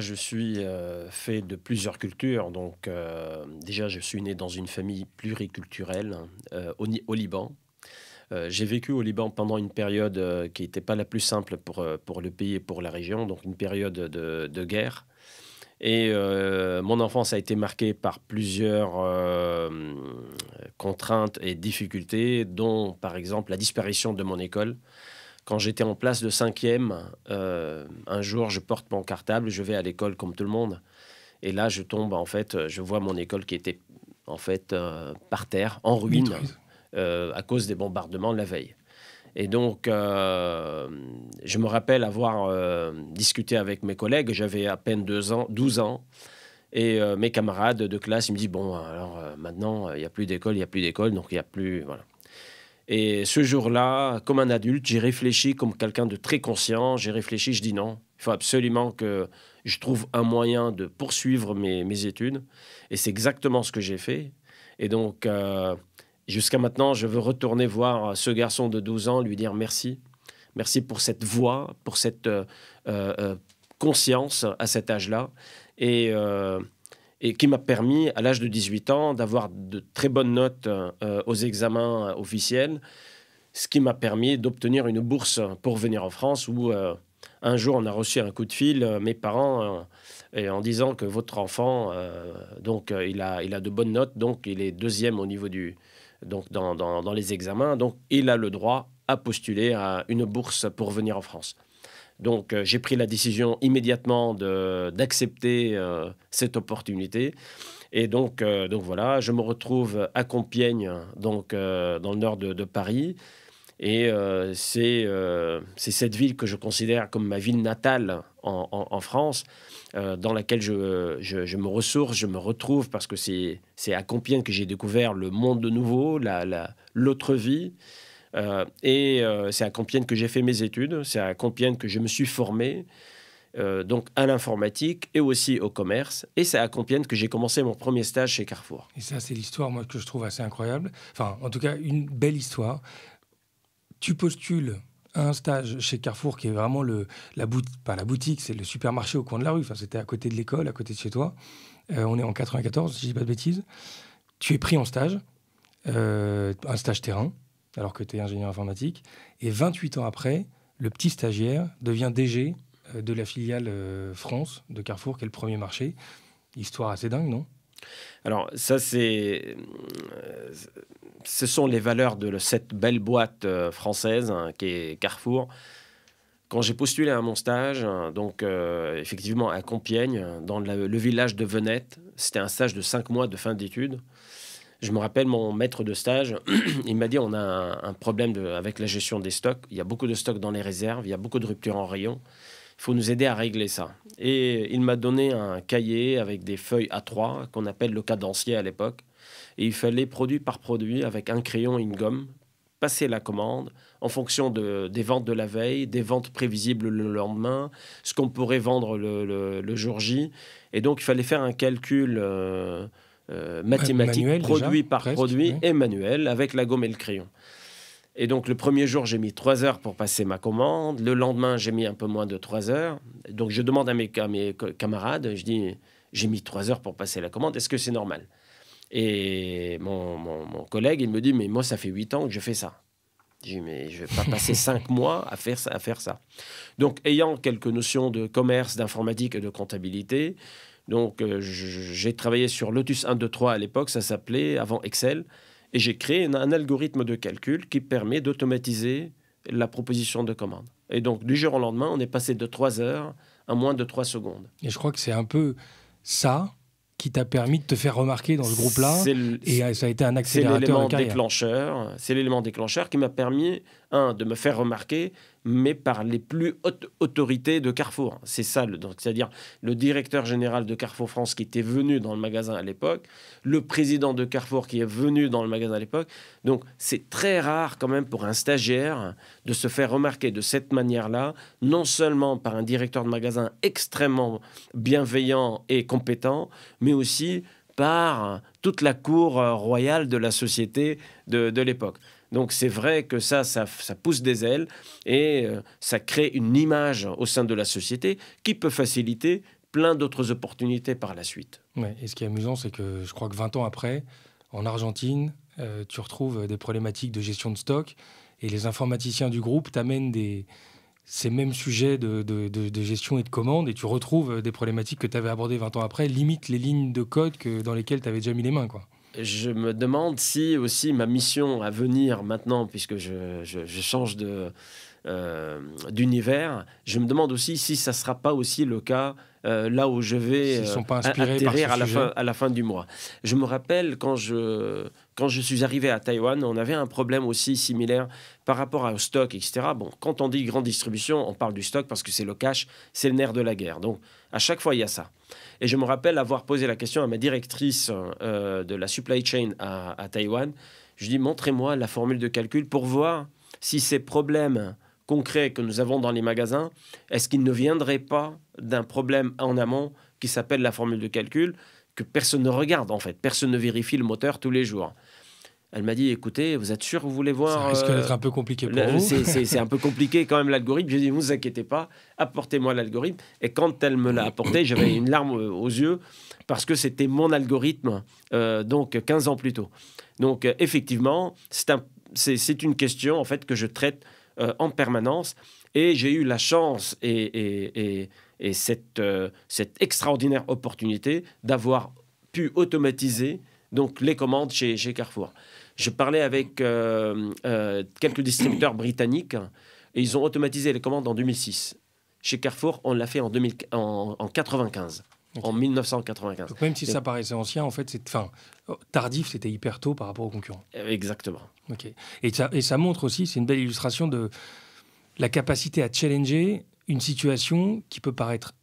je suis fait de plusieurs cultures. Donc, déjà, je suis né dans une famille pluriculturelle au Liban. J'ai vécu au Liban pendant une période qui n'était pas la plus simple pour le pays et pour la région, donc une période de guerre. Et mon enfance a été marquée par plusieurs contraintes et difficultés, dont par exemple la disparition de mon école. Quand j'étais en classe de cinquième, un jour, je porte mon cartable, je vais à l'école comme tout le monde. Et là, je tombe, en fait, je vois mon école qui était en fait par terre, en ruine, Détruise. à cause des bombardements de la veille. Et donc, je me rappelle avoir discuté avec mes collègues, j'avais à peine 12 ans, et mes camarades de classe, ils me disent, bon, alors maintenant, il n'y a plus d'école, il n'y a plus d'école, donc il n'y a plus... Voilà. Et ce jour-là, comme un adulte, j'ai réfléchi comme quelqu'un de très conscient. J'ai réfléchi, je dis non. Il faut absolument que je trouve un moyen de poursuivre mes études. Et c'est exactement ce que j'ai fait. Et donc, jusqu'à maintenant, je veux retourner voir ce garçon de 12 ans, lui dire merci. Merci pour cette voix, pour cette euh, conscience à cet âge-là. Et, et qui m'a permis, à l'âge de 18 ans, d'avoir de très bonnes notes aux examens officiels, ce qui m'a permis d'obtenir une bourse pour venir en France, où un jour, on a reçu un coup de fil, mes parents, et en disant que votre enfant, il a de bonnes notes, donc il est deuxième au niveau donc dans les examens, donc il a le droit à postuler à une bourse pour venir en France. Donc, j'ai pris la décision immédiatement d'accepter cette opportunité. Et donc voilà, je me retrouve à Compiègne, donc dans le nord de Paris. Et c'est cette ville que je considère comme ma ville natale en France, dans laquelle je me ressource, je me retrouve, parce que c'est à Compiègne que j'ai découvert le monde de nouveau, l'autre vie. C'est à Compiègne que j'ai fait mes études, c'est à Compiègne que je me suis formé, donc à l'informatique et aussi au commerce. Et c'est à Compiègne que j'ai commencé mon premier stage chez Carrefour. Et ça, c'est l'histoire, moi, que je trouve assez incroyable. Enfin, en tout cas, une belle histoire. Tu postules à un stage chez Carrefour, qui est vraiment pas la boutique, c'est le supermarché au coin de la rue. Enfin, c'était à côté de l'école, à côté de chez toi. On est en 94, si je dis pas de bêtises. Tu es pris en stage, un stage terrain, alors que tu es ingénieur informatique. Et 28 ans après, le petit stagiaire devient DG de la filiale France de Carrefour, qui est le premier marché. Histoire assez dingue, non? Alors ça, ce sont les valeurs de cette belle boîte française, hein, qui est Carrefour. Quand j'ai postulé à mon stage, donc effectivement à Compiègne, dans le village de Venette, c'était un stage de 5 mois de fin d'études. Je me rappelle, mon maître de stage, il m'a dit, on a un problème avec la gestion des stocks. Il y a beaucoup de stocks dans les réserves, il y a beaucoup de ruptures en rayon. Il faut nous aider à régler ça. Et il m'a donné un cahier avec des feuilles A3, qu'on appelle le cadencier à l'époque. Et il fallait, produit par produit, avec un crayon et une gomme, passer la commande en fonction des ventes de la veille, des ventes prévisibles le lendemain, ce qu'on pourrait vendre le jour J. Et donc, il fallait faire un calcul mathématique, Manuel, produit déjà, par presque, produit, oui. et manuel, avec la gomme et le crayon. Et donc, le premier jour, j'ai mis 3 heures pour passer ma commande. Le lendemain, j'ai mis un peu moins de 3 heures. Donc, je demande à mes camarades, je dis, j'ai mis 3 heures pour passer la commande, est-ce que c'est normal? Et mon collègue, il me dit, mais moi, ça fait 8 ans que je fais ça. Je dis, mais je ne vais pas passer 5 mois à faire ça. Donc, ayant quelques notions de commerce, d'informatique et de comptabilité, donc j'ai travaillé sur Lotus 1, 2, 3 à l'époque, ça s'appelait avant Excel, et j'ai créé un algorithme de calcul qui permet d'automatiser la proposition de commande. Et donc, du jour au lendemain, on est passé de 3 heures à moins de 3 secondes. Et je crois que c'est un peu ça qui t'a permis de te faire remarquer dans ce groupe-là. C'est Et ça a été un c'est accélérateur de l'élément carrière. déclencheur. C'est l'élément déclencheur qui m'a permis, de me faire remarquer, mais par les plus hautes autorités de Carrefour. C'est ça, donc, c'est-à-dire le directeur général de Carrefour France qui était venu dans le magasin à l'époque, le président de Carrefour qui est venu dans le magasin à l'époque. Donc, c'est très rare quand même pour un stagiaire de se faire remarquer de cette manière-là, non seulement par un directeur de magasin extrêmement bienveillant et compétent, mais aussi par toute la cour royale de la société de l'époque. Donc c'est vrai que ça pousse des ailes et ça crée une image au sein de la société qui peut faciliter plein d'autres opportunités par la suite. Ouais, et ce qui est amusant, c'est que je crois que 20 ans après, en Argentine, tu retrouves des problématiques de gestion de stock et les informaticiens du groupe t'amènent ces mêmes sujets de gestion et de commande et tu retrouves des problématiques que tu avais abordées 20 ans après, limite les lignes de code dans lesquelles tu avais déjà mis les mains, quoi. Je me demande si aussi ma mission à venir maintenant, puisque je change d'univers, je me demande aussi si ça ne sera pas aussi le cas là où je vais Sont pas inspirés atterrir par ce sujet. à la fin du mois. Je me rappelle quand je suis arrivé à Taïwan, on avait un problème aussi similaire par rapport au stock, etc. Bon, quand on dit grande distribution, on parle du stock parce que c'est le cash, c'est le nerf de la guerre. Donc, à chaque fois, il y a ça. Et je me rappelle avoir posé la question à ma directrice de la supply chain à Taïwan. Je dis, montrez-moi la formule de calcul pour voir si ces problèmes concrets que nous avons dans les magasins, est-ce qu'ils ne viendraient pas d'un problème en amont qui s'appelle la formule de calcul, que personne ne regarde en fait. Personne ne vérifie le moteur tous les jours. Elle m'a dit, écoutez, vous êtes sûr que vous voulez voir... Ça risque d'être un peu compliqué pour vous. C'est un peu compliqué quand même l'algorithme. J'ai dit, ne vous inquiétez pas, apportez-moi l'algorithme. Et quand elle me l'a apporté, j'avais une larme aux yeux parce que c'était mon algorithme, donc 15 ans plus tôt. Donc effectivement, c'est une question en fait que je traite en permanence. Et j'ai eu la chance et cette extraordinaire opportunité d'avoir pu automatiser donc, les commandes chez Carrefour. Je parlais avec quelques distributeurs britanniques et ils ont automatisé les commandes en 2006. Chez Carrefour, on l'a fait en 95. Okay. En 1995. Donc même si ça paraissait ancien, en fait, tardif, c'était hyper tôt par rapport aux concurrents. Exactement. Okay. Et ça montre aussi, c'est une belle illustration de la capacité à challenger une situation qui peut paraître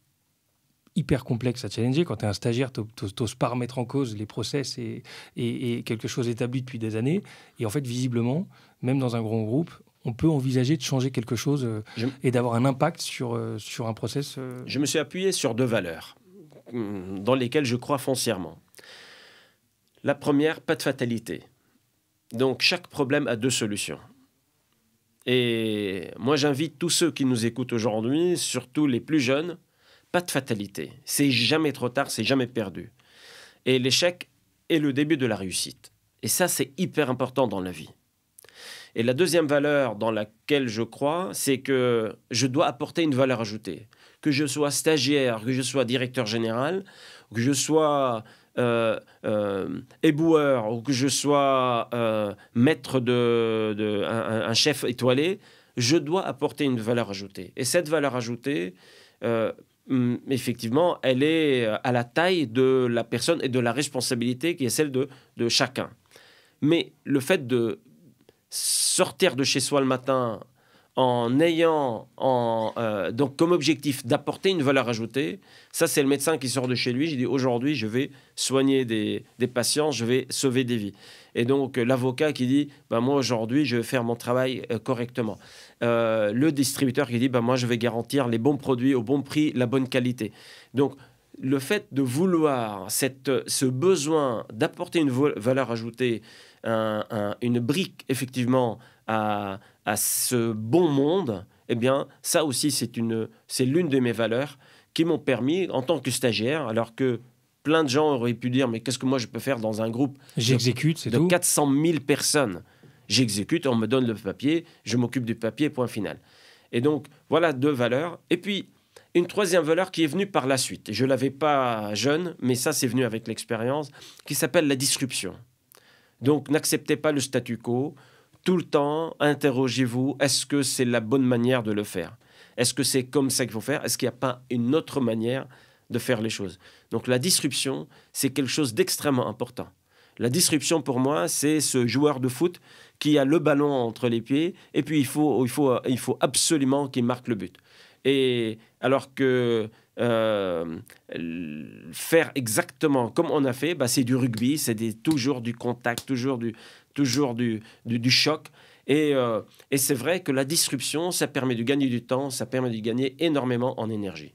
hyper complexe à challenger. Quand tu es un stagiaire, tu n'oses pas remettre en cause les process et quelque chose établi depuis des années. Et en fait, visiblement, même dans un grand groupe, on peut envisager de changer quelque chose et d'avoir un impact sur un process. Je me suis appuyé sur 2 valeurs dans lesquelles je crois foncièrement. La première, pas de fatalité. Donc, chaque problème a 2 solutions. Et moi, j'invite tous ceux qui nous écoutent aujourd'hui, surtout les plus jeunes, pas de fatalité. C'est jamais trop tard, c'est jamais perdu. Et l'échec est le début de la réussite. Et ça, c'est hyper important dans la vie. Et la deuxième valeur dans laquelle je crois, c'est que je dois apporter une valeur ajoutée. Que je sois stagiaire, que je sois directeur général, que je sois éboueur ou que je sois maître un chef étoilé, je dois apporter une valeur ajoutée. Et cette valeur ajoutée, effectivement, elle est à la taille de la personne et de la responsabilité qui est celle de chacun. Mais le fait de sortir de chez soi le matin en ayant donc comme objectif d'apporter une valeur ajoutée, ça c'est le médecin qui sort de chez lui, je dis aujourd'hui je vais soigner des patients, je vais sauver des vies. Et donc l'avocat qui dit moi aujourd'hui je vais faire mon travail correctement. Le distributeur qui dit moi je vais garantir les bons produits au bon prix, la bonne qualité. Donc le fait de vouloir ce besoin d'apporter une valeur ajoutée, une brique effectivement à ce bon monde, eh bien ça aussi c'est l'une de mes valeurs qui m'ont permis en tant que stagiaire, alors que plein de gens auraient pu dire mais qu'est-ce que moi je peux faire dans un groupe de 400 000 personnes. J'exécute, on me donne le papier, je m'occupe du papier, point final. Et donc voilà 2 valeurs. Et puis une troisième valeur qui est venue par la suite. Je ne l'avais pas jeune, mais ça c'est venu avec l'expérience, qui s'appelle la disruption. Donc n'acceptez pas le statu quo. Tout le temps, interrogez-vous, est-ce que c'est la bonne manière de le faire? Est-ce que c'est comme ça qu'il faut faire? Est-ce qu'il n'y a pas une autre manière de faire les choses? Donc la disruption, c'est quelque chose d'extrêmement important. La disruption, pour moi, c'est ce joueur de foot qui a le ballon entre les pieds et puis il faut absolument qu'il marque le but. Et alors que faire exactement comme on a fait, c'est du rugby, c'est toujours du contact, toujours du choc. Et c'est vrai que la disruption, ça permet de gagner du temps, ça permet de gagner énormément en énergie.